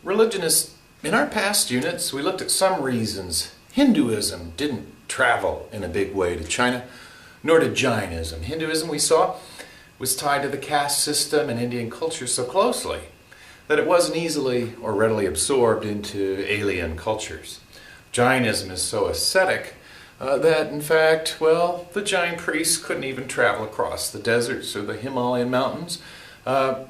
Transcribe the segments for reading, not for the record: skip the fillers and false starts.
Religionists, in our past units, we looked at some reasons. Hinduism didn't travel in a big way to China, nor did Jainism. Hinduism, we saw, was tied to the caste system and Indian culture so closely that it wasn't easily or readily absorbed into alien cultures. Jainism is so ascetic that, in fact, well, the Jain priests couldn't even travel across the deserts or the Himalayan mountains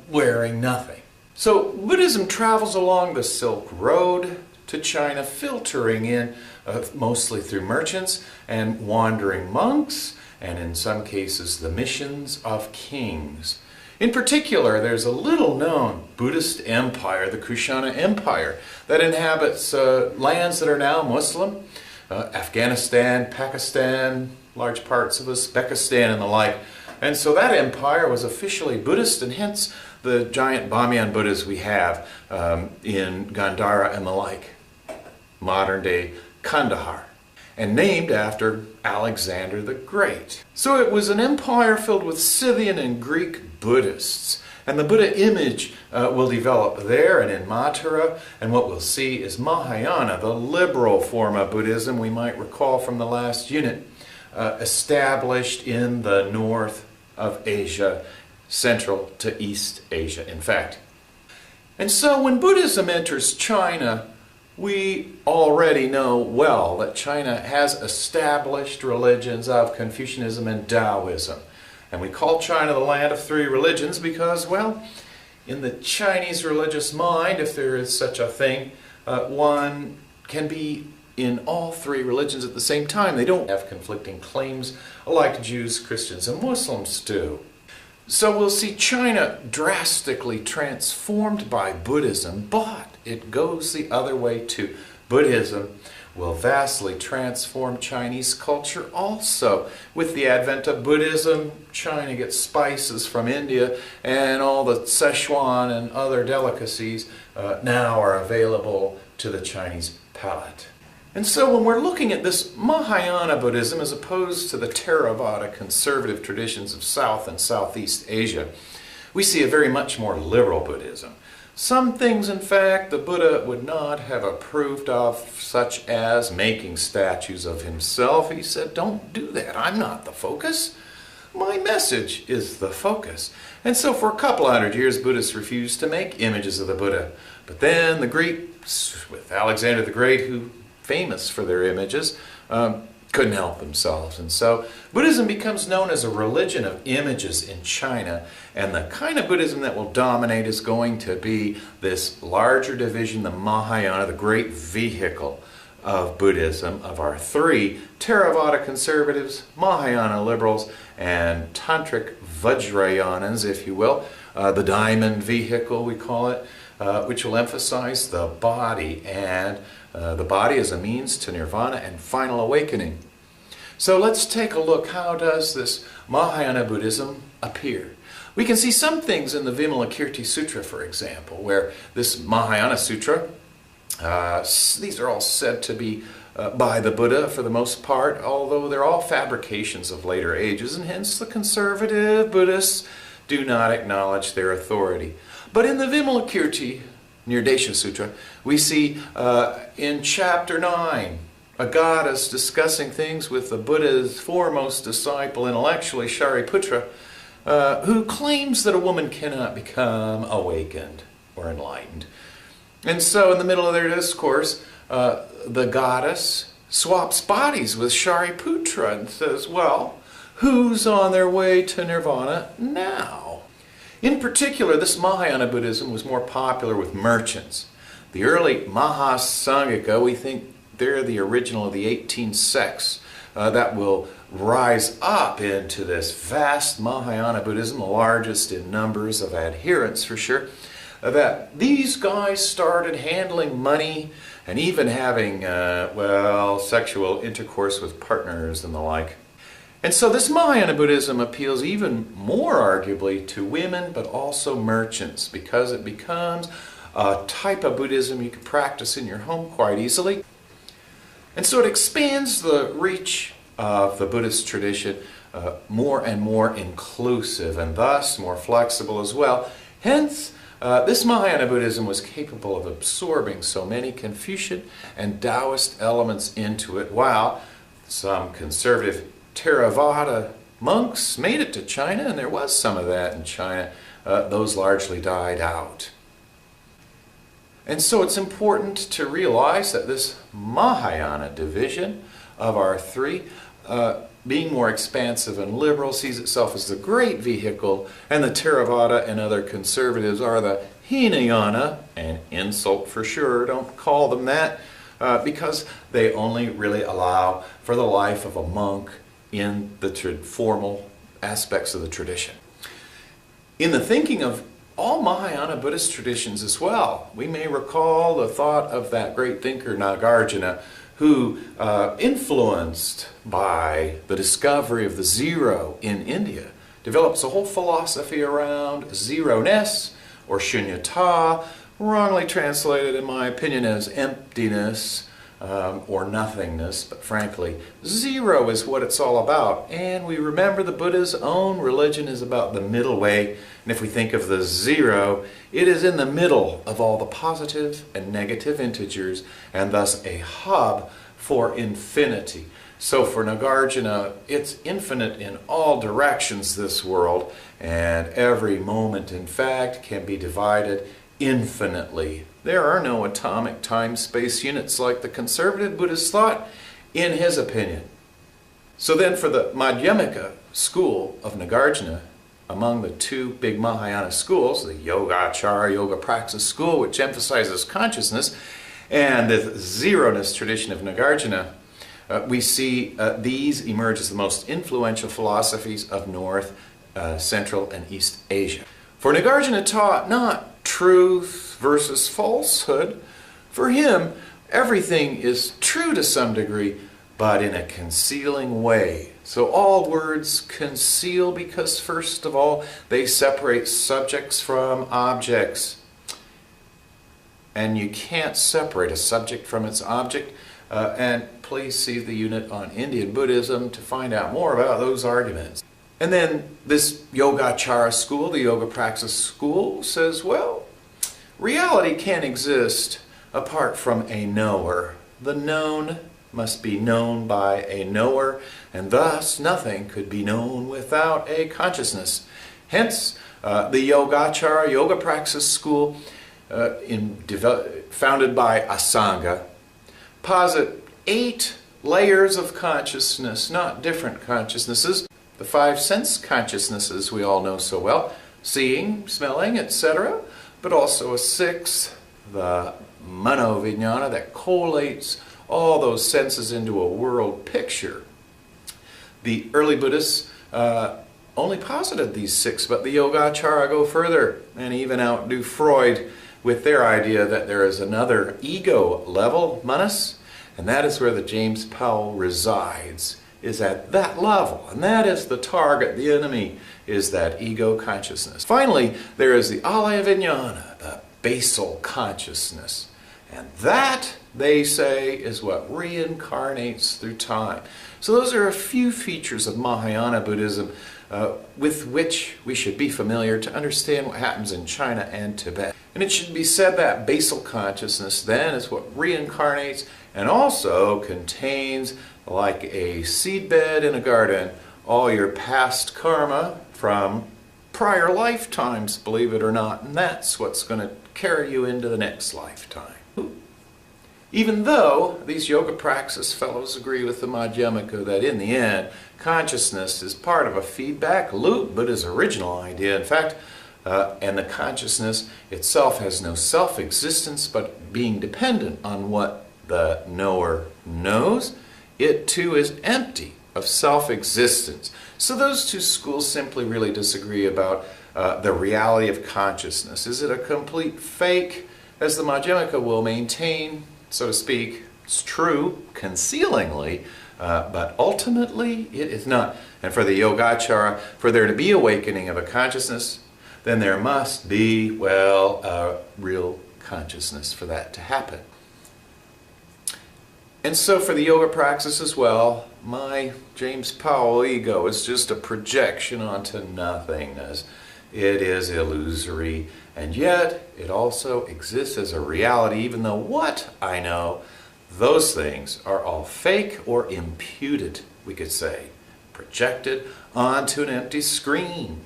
wearing nothing. So Buddhism travels along the Silk Road to China, filtering in mostly through merchants and wandering monks, and in some cases the missions of kings. In particular, there's a little-known Buddhist empire, the Kushana Empire, that inhabits lands that are now Muslim, Afghanistan, Pakistan, large parts of Uzbekistan and the like. And so that empire was officially Buddhist, and hence the giant Bamyan Buddhas we have in Gandhara and the like, modern-day Kandahar, and named after Alexander the Great. So it was an empire filled with Scythian and Greek Buddhists. And the Buddha image will develop there and in Mathura, and what we'll see is Mahayana, the liberal form of Buddhism we might recall from the last unit, established in the north of Asia, central to East Asia, in fact. And so when Buddhism enters China, we already know well that China has established religions of Confucianism and Taoism. And we call China the land of three religions because, well, in the Chinese religious mind, if there is such a thing, one can be in all three religions at the same time. They don't have conflicting claims like Jews, Christians, and Muslims do. So we'll see China drastically transformed by Buddhism, but it goes the other way too. Buddhism will vastly transform Chinese culture also. With the advent of Buddhism, China gets spices from India, and all the Szechuan and other delicacies now are available to the Chinese palate. And so when we're looking at this Mahayana Buddhism as opposed to the Theravada conservative traditions of South and Southeast Asia, we see a very much more liberal Buddhism. Some things, in fact, the Buddha would not have approved of, such as making statues of himself. He said, don't do that. I'm not the focus. My message is the focus. And so for a couple hundred years, Buddhists refused to make images of the Buddha. But then the Greeks, with Alexander the Great, who famous for their images, couldn't help themselves. And so Buddhism becomes known as a religion of images in China, and the kind of Buddhism that will dominate is going to be this larger division, the Mahayana, the great vehicle of Buddhism, of our three Theravada conservatives, Mahayana liberals, and Tantric Vajrayanans, if you will, the diamond vehicle we call it, which will emphasize the body, and the body as a means to nirvana and final awakening. So let's take a look. How does this Mahayana Buddhism appear? We can see some things in the Vimalakirti Sutra, for example, where this Mahayana Sutra, these are all said to be by the Buddha for the most part, although they're all fabrications of later ages, and hence the conservative Buddhists do not acknowledge their authority. But in the Vimalakirti Nirdesha Sutra, we see in chapter 9 a goddess discussing things with the Buddha's foremost disciple intellectually, Shariputra, who claims that a woman cannot become awakened or enlightened. And so in the middle of their discourse, the goddess swaps bodies with Shariputra and says, well, who's on their way to nirvana now? In particular, this Mahayana Buddhism was more popular with merchants. The early Mahasangika, we think they're the original of the 18 sects that will rise up into this vast Mahayana Buddhism, the largest in numbers of adherents for sure, that these guys started handling money and even having, sexual intercourse with partners and the like. And so this Mahayana Buddhism appeals even more arguably to women, but also merchants, because it becomes a type of Buddhism you can practice in your home quite easily. And so it expands the reach of the Buddhist tradition, more and more inclusive, and thus more flexible as well. Hence, This Mahayana Buddhism was capable of absorbing so many Confucian and Taoist elements into it, while some conservative Theravada monks made it to China, and there was some of that in China. Those largely died out. And so it's important to realize that this Mahayana division of our three, being more expansive and liberal, sees itself as the great vehicle, and the Theravada and other conservatives are the Hinayana, an insult for sure, don't call them that, because they only really allow for the life of a monk in the formal aspects of the tradition. In the thinking of all Mahayana Buddhist traditions as well, we may recall the thought of that great thinker Nagarjuna, who, influenced by the discovery of the zero in India, develops a whole philosophy around zero-ness, or shunyata, wrongly translated in my opinion as emptiness, or nothingness, but frankly, zero is what it's all about. And we remember the Buddha's own religion is about the middle way, and if we think of the zero, it is in the middle of all the positive and negative integers, and thus a hub for infinity. So for Nagarjuna, it's infinite in all directions, this world, and every moment, in fact, can be divided infinitely. There are no atomic time-space units like the conservative Buddhist thought, in his opinion. So then for the Madhyamika school of Nagarjuna, among the two big Mahayana schools, the Yogacara, Yoga Praxis school, which emphasizes consciousness, and the zeroness tradition of Nagarjuna, we see these emerge as the most influential philosophies of North, Central, and East Asia. For Nagarjuna taught not truth versus falsehood. For him, everything is true to some degree, but in a concealing way. So all words conceal because, first of all, they separate subjects from objects. And you can't separate a subject from its object. And please see the unit on Indian Buddhism to find out more about those arguments. And then this Yogacara school, the Yoga Praxis school, says, well, reality can't exist apart from a knower. The known must be known by a knower, and thus nothing could be known without a consciousness. Hence, the Yogacara, Yoga Praxis school, founded by Asanga, posit 8 layers of consciousness, not different consciousnesses. The 5 sense consciousnesses we all know so well, seeing, smelling, etc., but also a 6th, the Mano-Vijnana, that collates all those senses into a world picture. The early Buddhists only posited these 6, but the Yogacara go further and even outdo Freud with their idea that there is another ego level, manas, and that is where the James Powell resides, is at that level, and that is the target. The enemy is that ego consciousness. Finally, there is the Alaya Vijnana, the basal consciousness, and that, they say, is what reincarnates through time. So those are a few features of Mahayana Buddhism with which we should be familiar to understand what happens in China and Tibet. And it should be said that basal consciousness then is what reincarnates and also contains, like a seedbed in a garden, all your past karma from prior lifetimes, believe it or not, and that's what's going to carry you into the next lifetime. Even though these yoga praxis fellows agree with the Madhyamika that in the end, consciousness is part of a feedback loop, Buddha's original idea, in fact, and the consciousness itself has no self-existence, but being dependent on what the knower knows, it too is empty of self-existence. So those two schools simply really disagree about the reality of consciousness. Is it a complete fake, as the Madhyamika will maintain, so to speak? It's true, concealingly, but ultimately it is not. And for the Yogacara, for there to be awakening of a consciousness, then there must be, well, a real consciousness for that to happen. And so for the yoga praxis as well, my James Powell ego is just a projection onto nothingness. it is illusory, and yet it also exists as a reality, even though what I know, those things are all fake or imputed, we could say, projected onto an empty screen.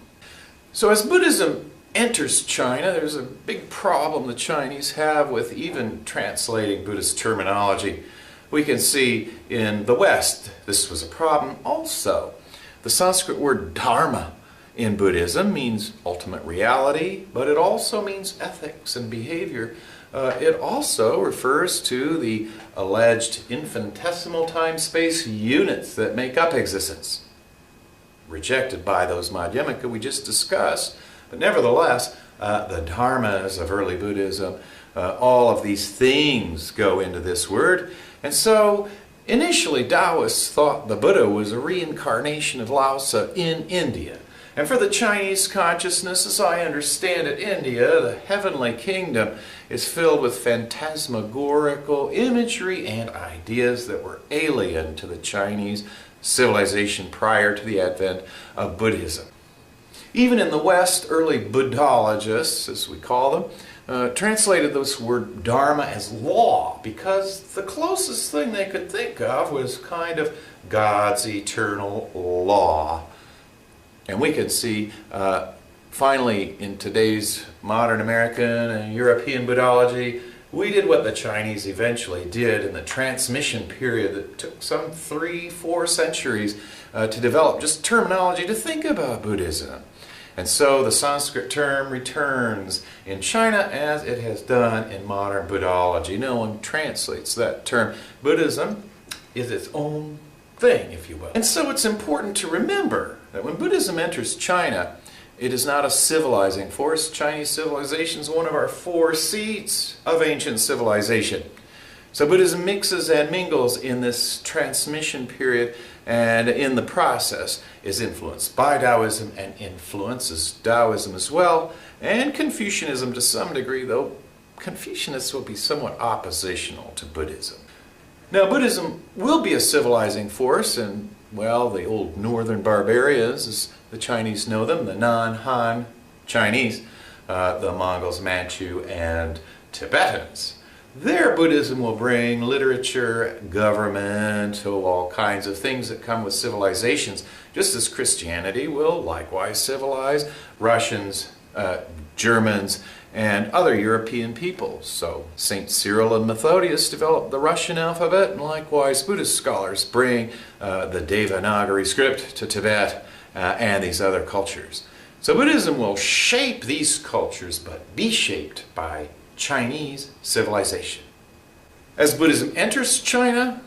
So as Buddhism enters China, there's a big problem the Chinese have with even translating Buddhist terminology. We can see in the West this was a problem also. The Sanskrit word dharma in Buddhism means ultimate reality, but it also means ethics and behavior. It also refers to the alleged infinitesimal time-space units that make up existence, rejected by those Madhyamika we just discussed. But nevertheless, the dharmas of early Buddhism, all of these things go into this word. And so initially Taoists thought the Buddha was a reincarnation of Lhasa in India. And for the Chinese consciousness, as I understand it, India, the heavenly kingdom, is filled with phantasmagorical imagery and ideas that were alien to the Chinese civilization prior to the advent of Buddhism. Even in the West, early Buddhologists, as we call them, translated this word dharma as law, because the closest thing they could think of was kind of God's eternal law. And we can see, finally, in today's modern American and European Buddhology, we did what the Chinese eventually did in the transmission period that took some 3-4 centuries to develop just terminology to think about Buddhism. And so the Sanskrit term returns in China as it has done in modern Buddhology. No one translates that term. Buddhism is its own thing, if you will. And so it's important to remember that when Buddhism enters China, it is not a civilizing force. Chinese civilization is one of our 4 seats of ancient civilization. So Buddhism mixes and mingles in this transmission period, and in the process is influenced by Taoism and influences Taoism as well, and Confucianism to some degree, though Confucianists will be somewhat oppositional to Buddhism. Now Buddhism will be a civilizing force, and well, the old northern barbarians, as the Chinese know them, the non-Han Chinese, the Mongols, Manchu, and Tibetans. Their Buddhism will bring literature, government, all kinds of things that come with civilizations, just as Christianity will likewise civilize Russians, Germans, and other European peoples. So St. Cyril and Methodius developed the Russian alphabet, and likewise Buddhist scholars bring the Devanagari script to Tibet and these other cultures. So Buddhism will shape these cultures, but be shaped by Chinese civilization. As Buddhism enters China,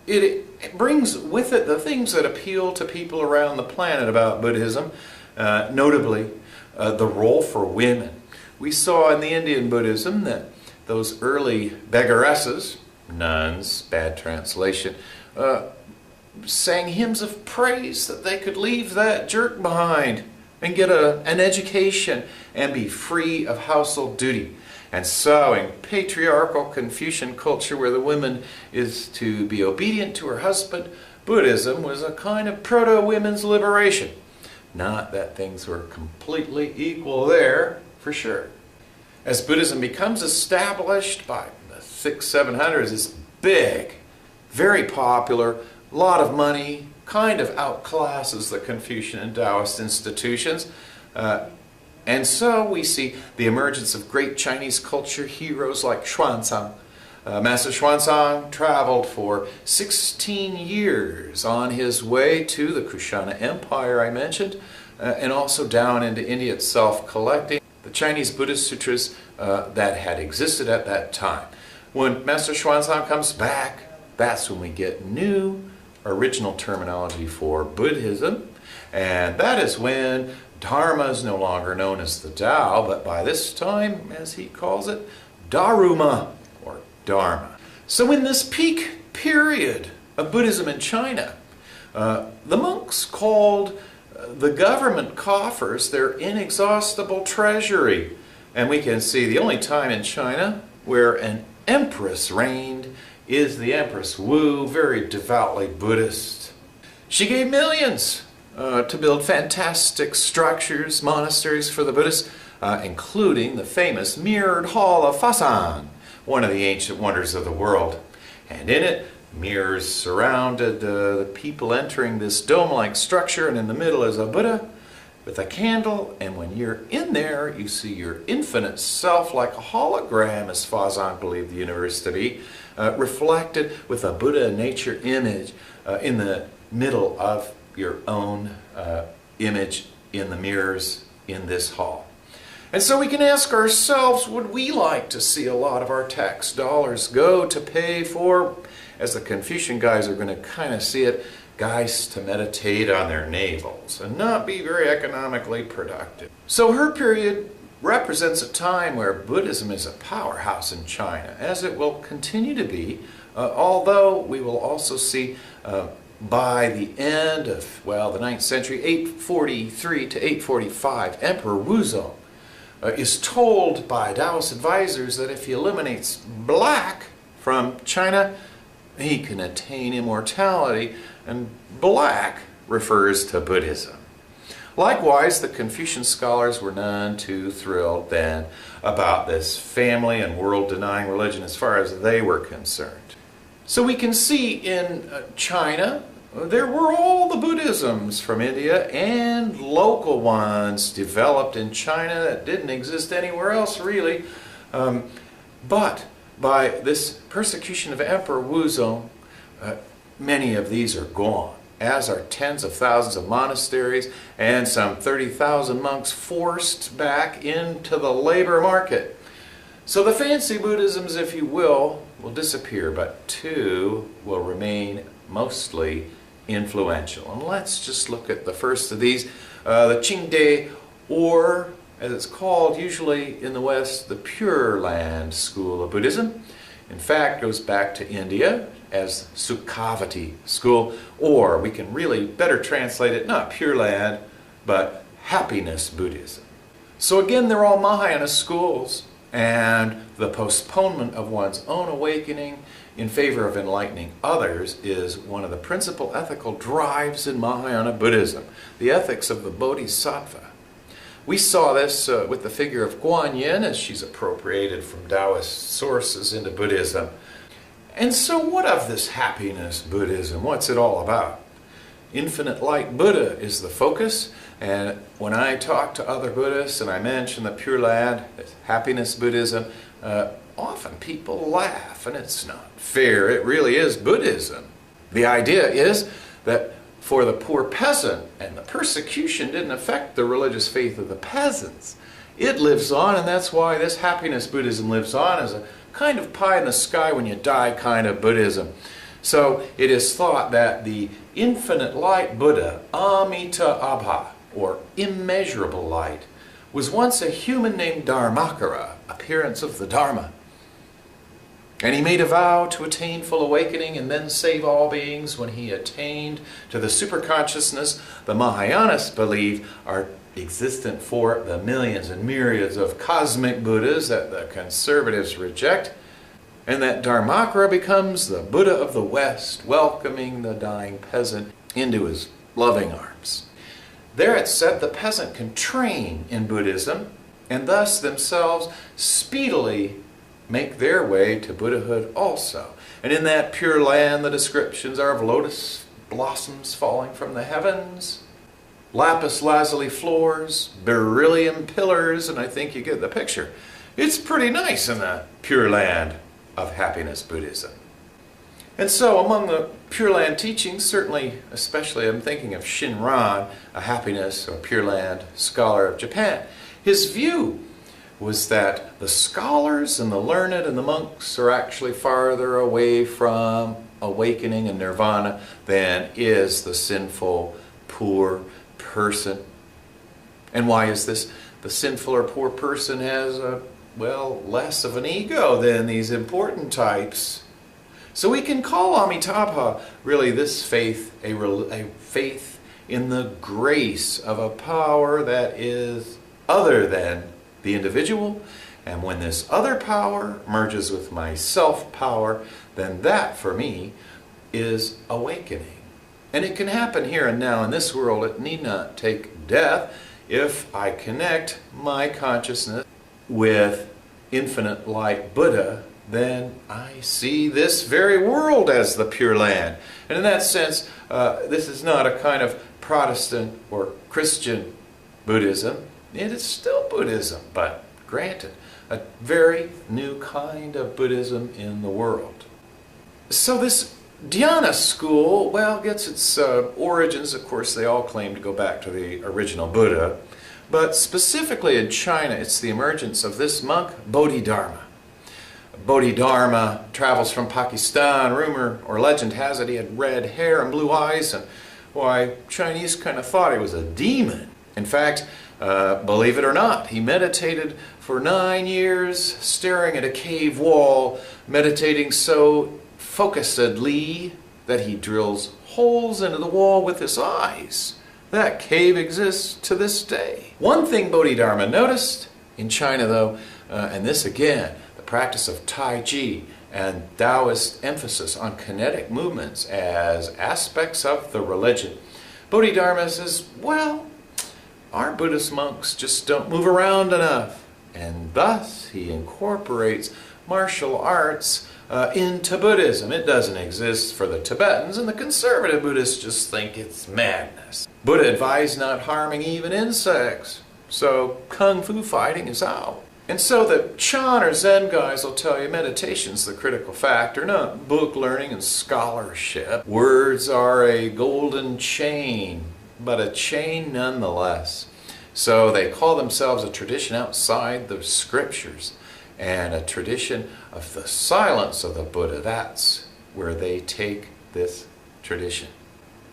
it brings with it the things that appeal to people around the planet about Buddhism, notably the role for women. We saw in the Indian Buddhism that those early beggaresses, nuns, bad translation, sang hymns of praise that they could leave that jerk behind and get an education and be free of household duty. And so in patriarchal Confucian culture where the woman is to be obedient to her husband, Buddhism was a kind of proto-women's liberation. Not that things were completely equal there, for sure. As Buddhism becomes established by the 600s-700s, it's big, very popular, a lot of money, kind of outclasses the Confucian and Taoist institutions. And so we see the emergence of great Chinese culture heroes like Xuanzang. Master Xuanzang traveled for 16 years on his way to the Kushana Empire I mentioned, and also down into India itself, collecting the Chinese Buddhist sutras that had existed at that time. When Master Xuanzang comes back, that's when we get new original terminology for Buddhism, and that is when Dharma is no longer known as the Tao, but by this time, as he calls it, Daruma, or Dharma. So in this peak period of Buddhism in China, the monks called the government coffers their inexhaustible treasury. And we can see the only time in China where an empress reigned is the Empress Wu, very devoutly Buddhist. She gave millions to build fantastic structures, monasteries for the Buddhists, including the famous mirrored hall of Fasan, one of the ancient wonders of the world. And in it, mirrors surrounded the people entering this dome-like structure, and in the middle is a Buddha with a candle, and when you're in there, you see your infinite self like a hologram, as Fasan believed the universe to be, reflected with a Buddha nature image in the middle of your own image in the mirrors in this hall. And so we can ask ourselves, would we like to see a lot of our tax dollars go to pay for, as the Confucian guys are going to kind of see it, guys to meditate on their navels and not be very economically productive? So her period represents a time where Buddhism is a powerhouse in China, as it will continue to be, although we will also see by the end of, well, the 9th century, 843 to 845, Emperor Wuzong is told by Taoist advisors that if he eliminates black from China, he can attain immortality, and black refers to Buddhism. Likewise, the Confucian scholars were none too thrilled then about this family and world-denying religion as far as they were concerned. So we can see in China, there were all the Buddhisms from India and local ones developed in China that didn't exist anywhere else really. But by this persecution of Emperor Wuzong, many of these are gone, as are tens of thousands of monasteries and some 30,000 monks forced back into the labor market. So the fancy Buddhisms, if you will disappear, but two will remain mostly influential. And let's just look at the first of these, the Qingde, or as it's called usually in the West, the Pureland school of Buddhism. In fact, goes back to India as Sukhavati school, or we can really better translate it, not Pureland, but Happiness Buddhism. So again, they're all Mahayana schools, and the postponement of one's own awakening in favor of enlightening others is one of the principal ethical drives in Mahayana Buddhism, the ethics of the Bodhisattva. We saw this with the figure of Guan Yin as she's appropriated from Taoist sources into Buddhism. And so what of this Happiness Buddhism? What's it all about? Infinite Light Buddha is the focus, and when I talk to other Buddhists and I mention the Pure Land, Happiness Buddhism, often people laugh, and it's not fair. It really is Buddhism. The idea is that for the poor peasant, and the persecution didn't affect the religious faith of the peasants, it lives on, and that's why this Happiness Buddhism lives on as a kind of pie in the sky when you die kind of Buddhism. So it is thought that the infinite light Buddha, Amitabha, or immeasurable light, was once a human named Dharmakara, appearance of the Dharma. And he made a vow to attain full awakening and then save all beings. When he attained to the superconsciousness the Mahayanists believe are existent for the millions and myriads of cosmic Buddhas that the conservatives reject. And that Dharmakara becomes the Buddha of the West, welcoming the dying peasant into his loving arms. There it's said the peasant can train in Buddhism and thus themselves speedily make their way to Buddhahood also. And in that Pure Land, the descriptions are of lotus blossoms falling from the heavens, lapis lazuli floors, beryllium pillars, and I think you get the picture. It's pretty nice in the Pure Land of Happiness Buddhism. And so among the Pure Land teachings, certainly, especially I'm thinking of Shinran, a Happiness or Pure Land scholar of Japan. His view was that the scholars and the learned and the monks are actually farther away from awakening and nirvana than is the sinful, poor person. And why is this? The sinful or poor person has less of an ego than these important types. So we can call Amitabha really this faith a faith in the grace of a power that is other than the individual, and when this other power merges with my self-power, then that for me is awakening. And it can happen here and now in this world. It need not take death if I connect my consciousness with infinite light Buddha. Then I see this very world as the Pure Land. And in that sense, this is not a kind of Protestant or Christian Buddhism. It is still Buddhism, but granted, a very new kind of Buddhism in the world. So this Dhyana school, well, gets its origins. Of course, they all claim to go back to the original Buddha. But specifically in China, it's the emergence of this monk, Bodhidharma. Bodhidharma travels from Pakistan. Rumor or legend has it he had red hair and blue eyes, and why, Chinese kind of thought he was a demon. In fact, believe it or not, he meditated for 9 years, staring at a cave wall, meditating so focusedly that he drills holes into the wall with his eyes. That cave exists to this day. One thing Bodhidharma noticed in China, though, and this again, the practice of Tai Chi and Taoist emphasis on kinetic movements as aspects of the religion. Bodhidharma says, well, our Buddhist monks just don't move around enough. And thus he incorporates martial arts into Buddhism. It doesn't exist for the Tibetans, and the conservative Buddhists just think it's madness. Buddha advised not harming even insects, so kung fu fighting is out. And so the Chan or Zen guys will tell you meditation's the critical factor, not book learning and scholarship. Words are a golden chain, but a chain nonetheless. So they call themselves a tradition outside the scriptures and a tradition of the silence of the Buddha. That's where they take this tradition.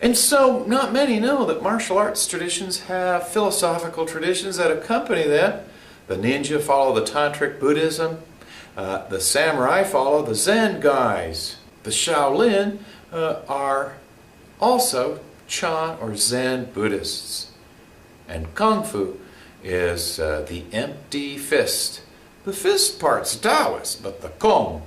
And so not many know that martial arts traditions have philosophical traditions that accompany them. The ninja follow the tantric Buddhism. The samurai follow the Zen guys. The Shaolin are also Chan or Zen Buddhists. And Kung Fu is the empty fist. The fist part's Taoist, but the Kong,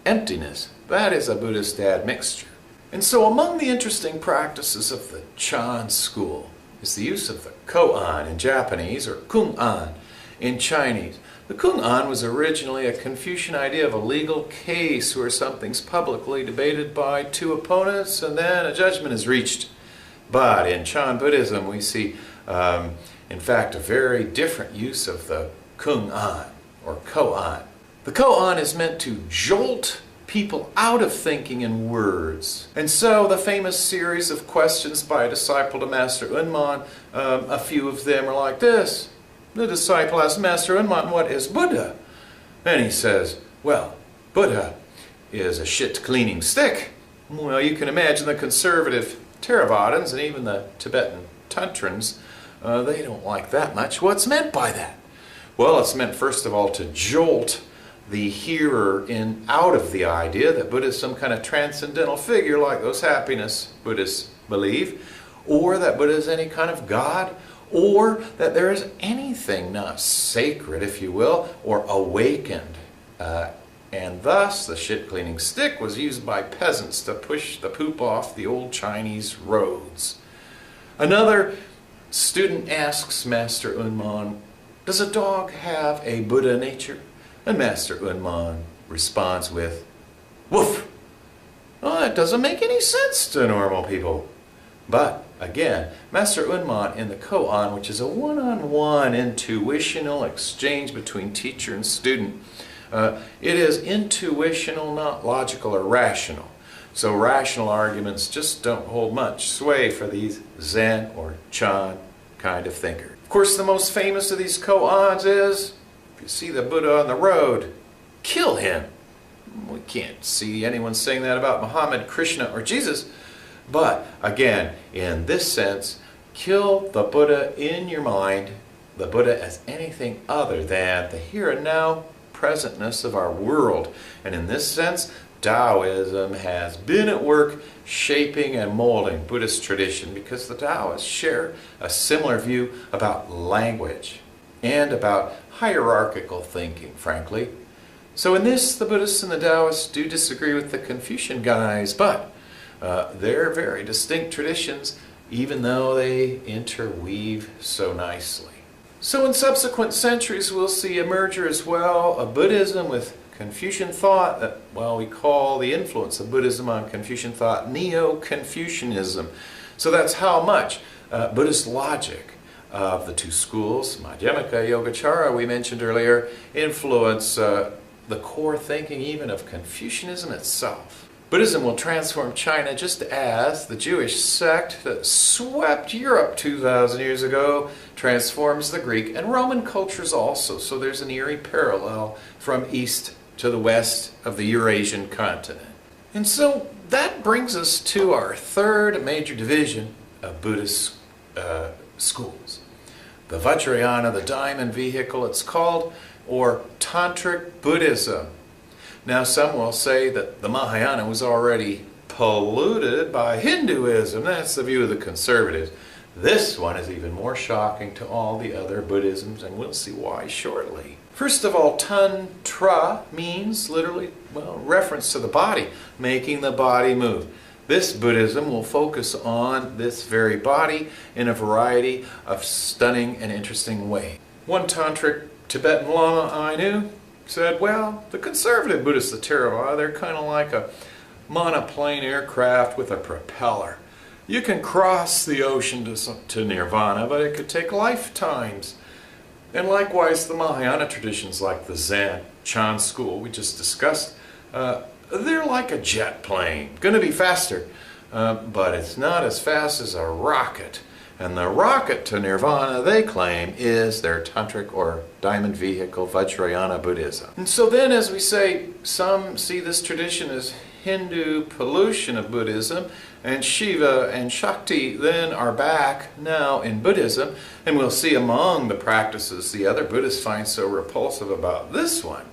emptiness, that is a Buddhist admixture. And so among the interesting practices of the Chan school is the use of the koan in Japanese or kung-an in Chinese. The kung-an was originally a Confucian idea of a legal case where something's publicly debated by two opponents and then a judgment is reached. But in Chan Buddhism we see, in fact, a very different use of the kung-an or koan. The koan is meant to jolt people out of thinking in words. And so the famous series of questions by a disciple to Master Unman, a few of them are like this. The disciple asks Master Unman, what is Buddha? And he says, well, Buddha is a shit cleaning stick. Well, you can imagine the conservative Theravadins and even the Tibetan Tantrans, they don't like that much. What's meant by that? Well, it's meant first of all to jolt the hearer out of the idea that Buddha is some kind of transcendental figure like those happiness Buddhists believe, or that Buddha is any kind of God, or that there is anything not sacred, if you will, or awakened. And thus the shit cleaning stick was used by peasants to push the poop off the old Chinese roads. Another student asks Master Unman, does a dog have a Buddha nature? And Master Unman responds with, woof! Well, that doesn't make any sense to normal people. But, again, Master Unman in the koan, which is a one-on-one intuitional exchange between teacher and student, it is intuitional, not logical or rational. So rational arguments just don't hold much sway for these Zen or Chan kind of thinkers. Of course, the most famous of these koans is, if you see the Buddha on the road, kill him. We can't see anyone saying that about Muhammad, Krishna, or Jesus. But, again, in this sense, kill the Buddha in your mind, the Buddha as anything other than the here and now presentness of our world. And in this sense, Taoism has been at work shaping and molding Buddhist tradition because the Taoists share a similar view about language and about hierarchical thinking, frankly. So in this, the Buddhists and the Taoists do disagree with the Confucian guys, but They're very distinct traditions, even though they interweave so nicely. So in subsequent centuries we'll see a merger as well of Buddhism with Confucian thought that, well, we call the influence of Buddhism on Confucian thought Neo-Confucianism. So that's how much Buddhist logic of the two schools, Madhyamaka, Yogacara, we mentioned earlier, influence the core thinking even of Confucianism itself. Buddhism will transform China just as the Jewish sect that swept Europe 2,000 years ago transforms the Greek and Roman cultures also. So there's an eerie parallel from east to the west of the Eurasian continent. And so that brings us to our third major division of Buddhist schools. The Vajrayana, the diamond vehicle it's called, or Tantric Buddhism. Now some will say that the Mahayana was already polluted by Hinduism. That's the view of the conservatives. This one is even more shocking to all the other Buddhisms, and we'll see why shortly. First of all, Tantra means literally, well, reference to the body, making the body move. This Buddhism will focus on this very body in a variety of stunning and interesting ways. One tantric Tibetan Lama I knew said, well, the conservative Buddhists, the Theravada, they're kind of like a monoplane aircraft with a propeller. You can cross the ocean to nirvana, but it could take lifetimes. And likewise, the Mahayana traditions like the Zen, Chan school we just discussed, they're like a jet plane, going to be faster, but it's not as fast as a rocket. And the rocket to nirvana, they claim, is their tantric or diamond vehicle, Vajrayana Buddhism. And so then, as we say, some see this tradition as Hindu pollution of Buddhism, and Shiva and Shakti then are back now in Buddhism, and we'll see among the practices the other Buddhists find so repulsive about this one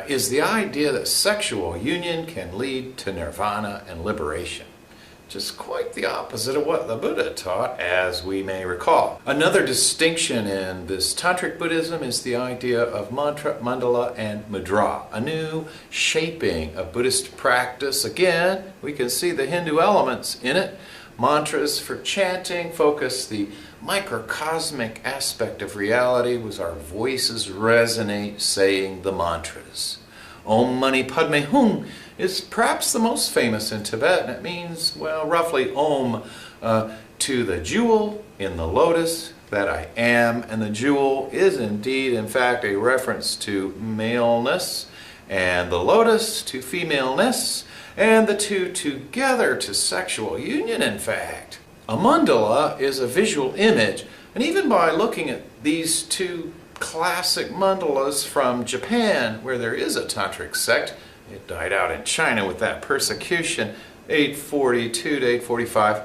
is the idea that sexual union can lead to nirvana and liberation. Just quite the opposite of what the Buddha taught, as we may recall. Another distinction in this Tantric Buddhism is the idea of mantra, mandala, and mudra, a new shaping of Buddhist practice. Again, we can see the Hindu elements in it. Mantras for chanting focus the microcosmic aspect of reality as our voices resonate saying the mantras. Om Mani Padme Hum is perhaps the most famous in Tibet, and it means, well, roughly Om to the jewel in the lotus that I am, and the jewel is indeed, in fact, a reference to maleness, and the lotus to femaleness, and the two together to sexual union, in fact. A mandala is a visual image, and even by looking at these two classic mandalas from Japan, where there is a tantric sect, it died out in China with that persecution, 842 to 845.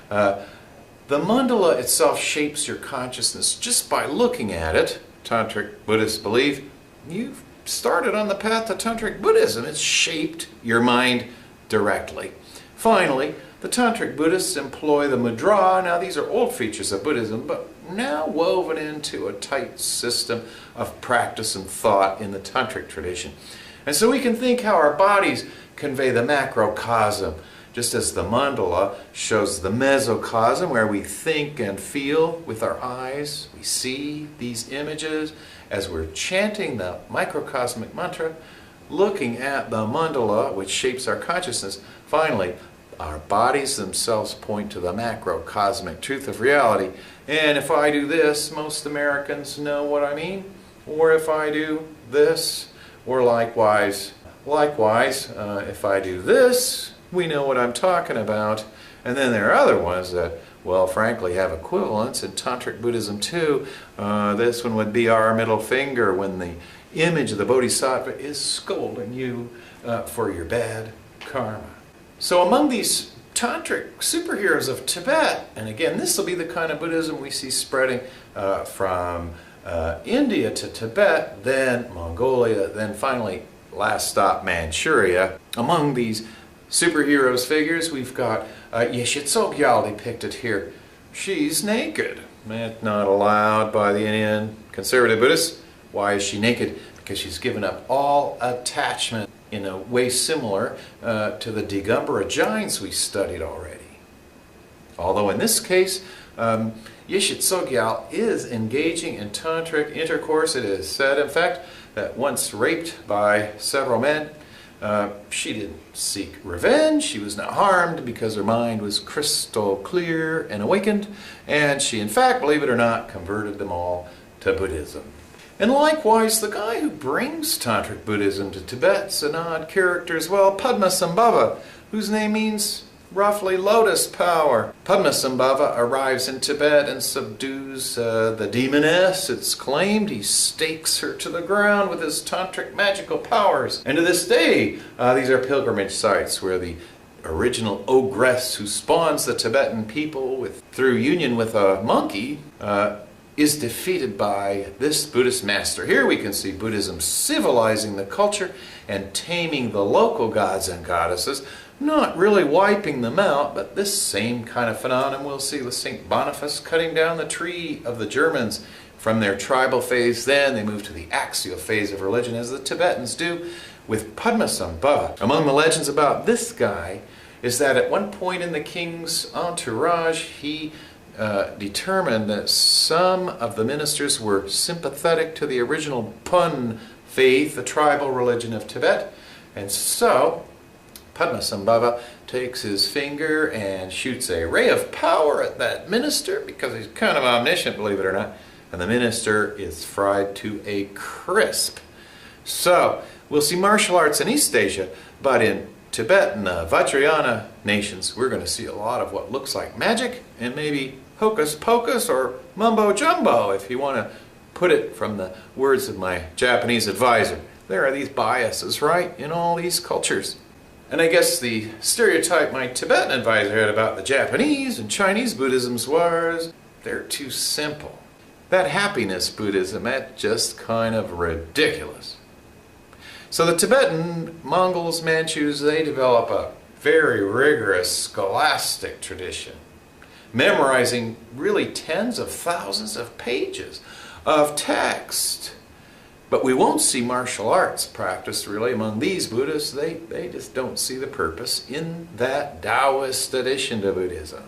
The mandala itself shapes your consciousness just by looking at it. Tantric Buddhists believe you've started on the path to Tantric Buddhism. It's shaped your mind directly. Finally, the Tantric Buddhists employ the mudra. Now these are old features of Buddhism, but now woven into a tight system of practice and thought in the Tantric tradition. And so we can think how our bodies convey the macrocosm, just as the mandala shows the mesocosm, where we think and feel with our eyes. We see these images as we're chanting the microcosmic mantra, looking at the mandala, which shapes our consciousness. Finally, our bodies themselves point to the macrocosmic truth of reality. And if I do this, most Americans know what I mean. Or if I do this, or likewise, if I do this, we know what I'm talking about. And then there are other ones that, well, frankly, have equivalents in Tantric Buddhism too. This one would be our middle finger when the image of the Bodhisattva is scolding you for your bad karma. So among these Tantric superheroes of Tibet, and again, this will be the kind of Buddhism we see spreading from India to Tibet, then Mongolia, then finally, last stop, Manchuria. Among these superheroes figures, we've got Yeshe Tsogyal depicted here. She's naked. That's not allowed by the Indian conservative Buddhists. Why is she naked? because she's given up all attachment in a way similar to the Digambara Jains we studied already. Although in this case, Yeshit Sogyal is engaging in tantric intercourse. It is said, in fact, that once raped by several men, she didn't seek revenge. She was not harmed because her mind was crystal clear and awakened, and she, in fact, believe it or not, converted them all to Buddhism. And likewise, the guy who brings Tantric Buddhism to Tibet's an odd character as well, Padmasambhava, whose name means roughly lotus power. Padmasambhava arrives in Tibet and subdues the demoness, it's claimed. He stakes her to the ground with his tantric magical powers. And to this day, these are pilgrimage sites where the original ogress who spawns the Tibetan people through union with a monkey is defeated by this Buddhist master. Here we can see Buddhism civilizing the culture and taming the local gods and goddesses, not really wiping them out, but this same kind of phenomenon we'll see with St. Boniface cutting down the tree of the Germans from their tribal phase. Then they move to the axial phase of religion, as the Tibetans do with Padmasambhava. Among the legends about this guy is that at one point in the king's entourage, he determined that some of the ministers were sympathetic to the original Pun faith, the tribal religion of Tibet, and so Padmasambhava takes his finger and shoots a ray of power at that minister, because he's kind of omniscient, believe it or not, and the minister is fried to a crisp. So we'll see martial arts in East Asia, but in Tibet and the Vajrayana nations, we're going to see a lot of what looks like magic and maybe hocus pocus or mumbo jumbo, if you want to put it from the words of my Japanese advisor. There are these biases, right, in all these cultures. And I guess the stereotype my Tibetan advisor had about the Japanese and Chinese Buddhisms was they're too simple. That Happiness Buddhism, that's just kind of ridiculous. So the Tibetan, Mongols, Manchus, they develop a very rigorous scholastic tradition, memorizing really tens of thousands of pages of text. But we won't see martial arts practiced really among these Buddhists. They just don't see the purpose in that Taoist addition to Buddhism.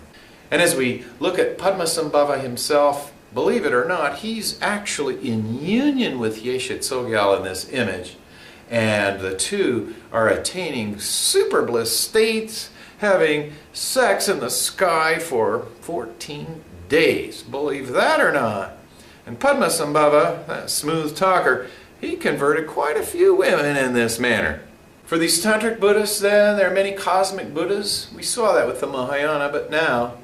And as we look at Padmasambhava himself, believe it or not, he's actually in union with Yeshit Sogyal in this image. And the two are attaining super bliss states, having sex in the sky for 14 days. Believe that or not. And Padmasambhava, that smooth talker, he converted quite a few women in this manner. For these Tantric Buddhists, then, there are many cosmic Buddhas. We saw that with the Mahayana, but now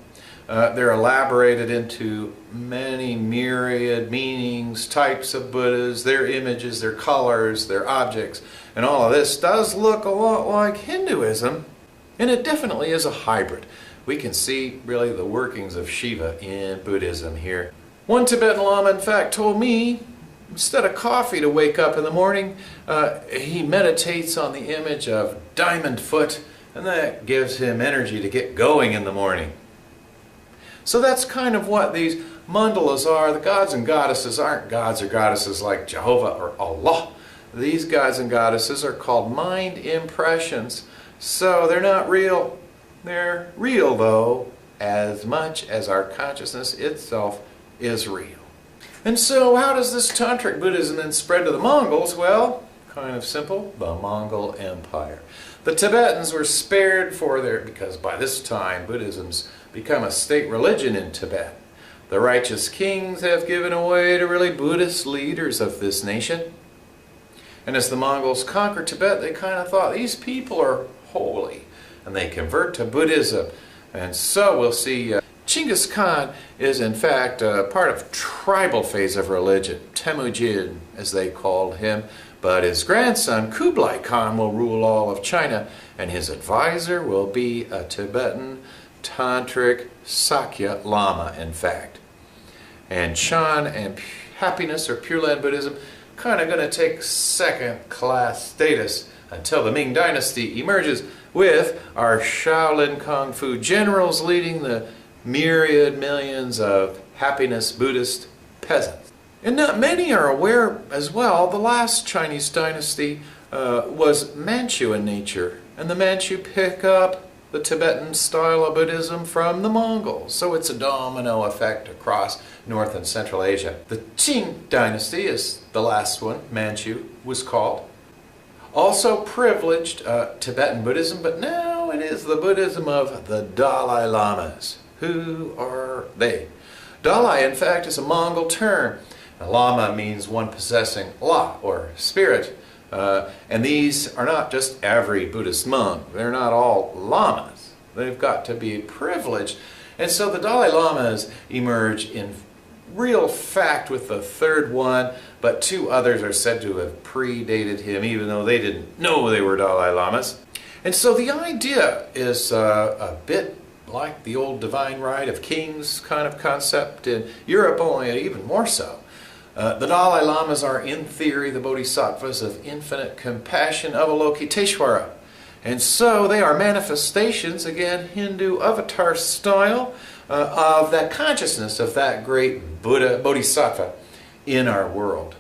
they're elaborated into many myriad meanings, types of Buddhas, their images, their colors, their objects, and all of this does look a lot like Hinduism, and it definitely is a hybrid. We can see really the workings of Shiva in Buddhism here. One Tibetan Lama, in fact, told me instead of coffee to wake up in the morning, he meditates on the image of Diamond Foot, and that gives him energy to get going in the morning. So that's kind of what these mandalas are. The gods and goddesses aren't gods or goddesses like Jehovah or Allah. These gods and goddesses are called mind impressions. So they're not real. They're real, though, as much as our consciousness itself is real. And so how does this Tantric Buddhism then spread to the Mongols? Well, kind of simple, the Mongol Empire. The Tibetans were spared because by this time Buddhism's become a state religion in Tibet. The righteous kings have given away to really Buddhist leaders of this nation. And as the Mongols conquered Tibet, they kind of thought these people are holy, and they convert to Buddhism. And so we'll see Genghis Khan is in fact part of tribal phase of religion, Temujin as they called him, but his grandson Kublai Khan will rule all of China, and his advisor will be a Tibetan Tantric Sakya Lama, in fact. And Chan and Happiness or Pureland Buddhism kind of going to take second-class status until the Ming Dynasty emerges with our Shaolin Kung Fu generals leading the myriad millions of Happiness Buddhist peasants. And not many are aware as well, the last Chinese dynasty was Manchu in nature. And the Manchu pick up the Tibetan style of Buddhism from the Mongols. So it's a domino effect across North and Central Asia. The Qing dynasty is the last one, Manchu was called. Also privileged Tibetan Buddhism, but now it is the Buddhism of the Dalai Lamas. Who are they? Dalai, in fact, is a Mongol term. A Lama means one possessing La, or spirit. And these are not just every Buddhist monk. They're not all lamas. They've got to be privileged. And so the Dalai Lamas emerge in real fact with the third one, but two others are said to have predated him, even though they didn't know they were Dalai Lamas. And so the idea is a bit like the old divine right of kings kind of concept in Europe, only even more so. The Dalai Lamas are, in theory, the bodhisattvas of infinite compassion, Avalokiteshvara. And so they are manifestations, again, Hindu avatar style, of that consciousness of that great Buddha, bodhisattva in our world.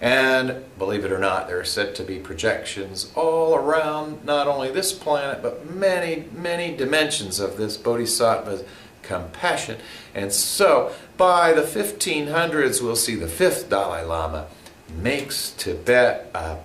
And believe it or not, there are said to be projections all around not only this planet, but many, many dimensions of this bodhisattva's compassion. And so by the 1500s, we'll see the fifth Dalai Lama makes Tibet a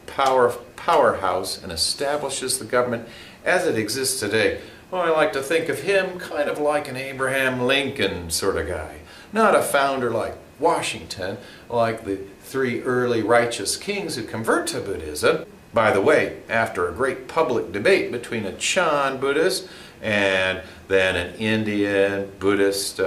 powerhouse and establishes the government as it exists today. Well, I like to think of him kind of like an Abraham Lincoln sort of guy. Not a founder like Washington, like the three early righteous kings who convert to Buddhism. By the way, after a great public debate between a Chan Buddhist and then an Indian Buddhist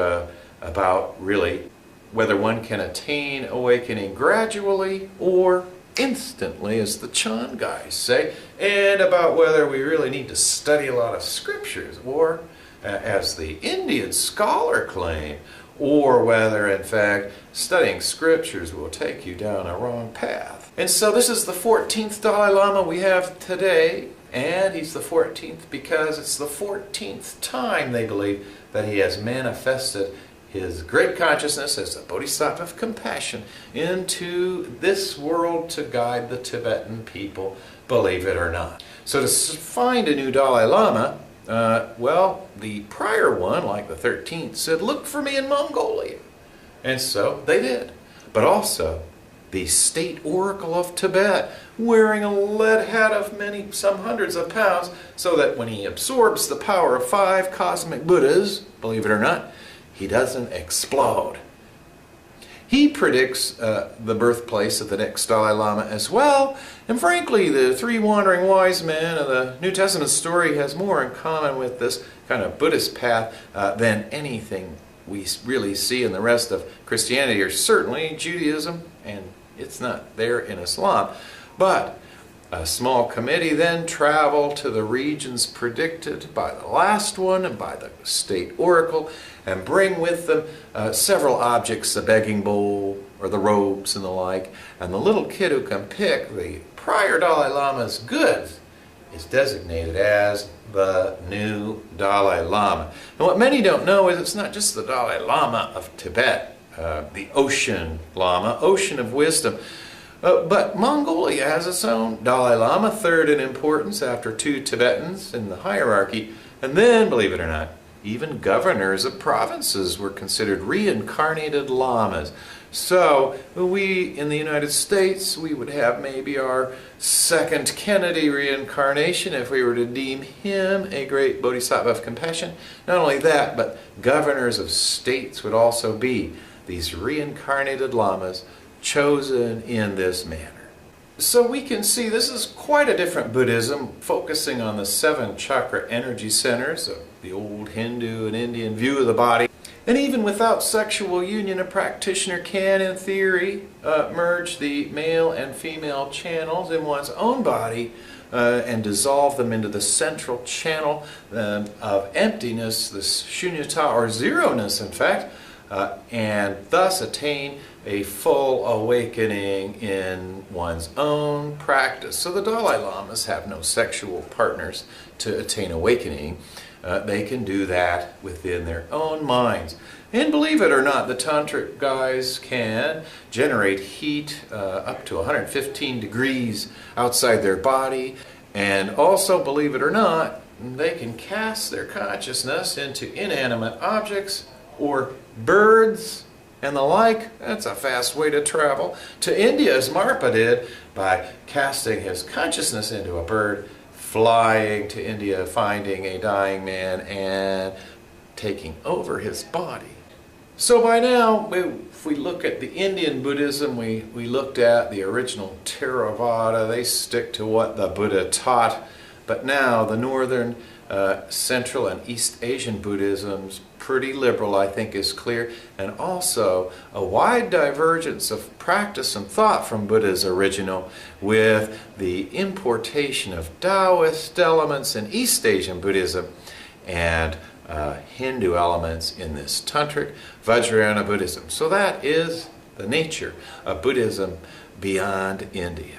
about really whether one can attain awakening gradually or instantly, as the Chan guys say, and about whether we really need to study a lot of scriptures, or, as the Indian scholar claim, or whether, in fact, studying scriptures will take you down a wrong path. And so this is the 14th Dalai Lama we have today, and he's the 14th because it's the 14th time, they believe, that he has manifested his great consciousness as a bodhisattva of compassion into this world to guide the Tibetan people, believe it or not. So to find a new Dalai Lama, well, the prior one, like the 13th, said, look for me in Mongolia. And so they did. But also, the state oracle of Tibet, wearing a lead hat of some hundreds of pounds, so that when he absorbs the power of 5 cosmic Buddhas, believe it or not, he doesn't explode. He predicts the birthplace of the next Dalai Lama as well, and frankly, the 3 wandering wise men of the New Testament story has more in common with this kind of Buddhist path than anything we really see in the rest of Christianity, or certainly Judaism, and it's not there in Islam. But a small committee then traveled to the regions predicted by the last one and by the state oracle, and bring with them several objects, the begging bowl or the robes and the like. And the little kid who can pick the prior Dalai Lama's goods is designated as the new Dalai Lama. And what many don't know is it's not just the Dalai Lama of Tibet, the ocean Lama, ocean of wisdom. But Mongolia has its own Dalai Lama, third in importance after 2 Tibetans in the hierarchy. And then, believe it or not, even governors of provinces were considered reincarnated lamas. So we, in the United States, we would have maybe our second Kennedy reincarnation if we were to deem him a great bodhisattva of compassion. Not only that, but governors of states would also be these reincarnated lamas chosen in this manner. So we can see this is quite a different Buddhism, focusing on the 7 chakra energy centers of the old Hindu and Indian view of the body. And even without sexual union, a practitioner can, in theory, merge the male and female channels in one's own body and dissolve them into the central channel of emptiness, this shunyata, or zeroness, in fact, and thus attain a full awakening in one's own practice. So the Dalai Lamas have no sexual partners to attain awakening. They can do that within their own minds. And believe it or not, the tantric guys can generate heat up to 115 degrees outside their body. And also, believe it or not, they can cast their consciousness into inanimate objects or birds and the like. That's a fast way to travel to India, as Marpa did by casting his consciousness into a bird, flying to India, finding a dying man, and taking over his body. So by now, if we look at the Indian Buddhism, we looked at the original Theravada. They stick to what the Buddha taught. But now the Northern, Central, and East Asian Buddhism's pretty liberal, I think, is clear. And also a wide divergence of practice and thought from Buddha's original, with the importation of Taoist elements in East Asian Buddhism and Hindu elements in this Tantric Vajrayana Buddhism. So that is the nature of Buddhism beyond India.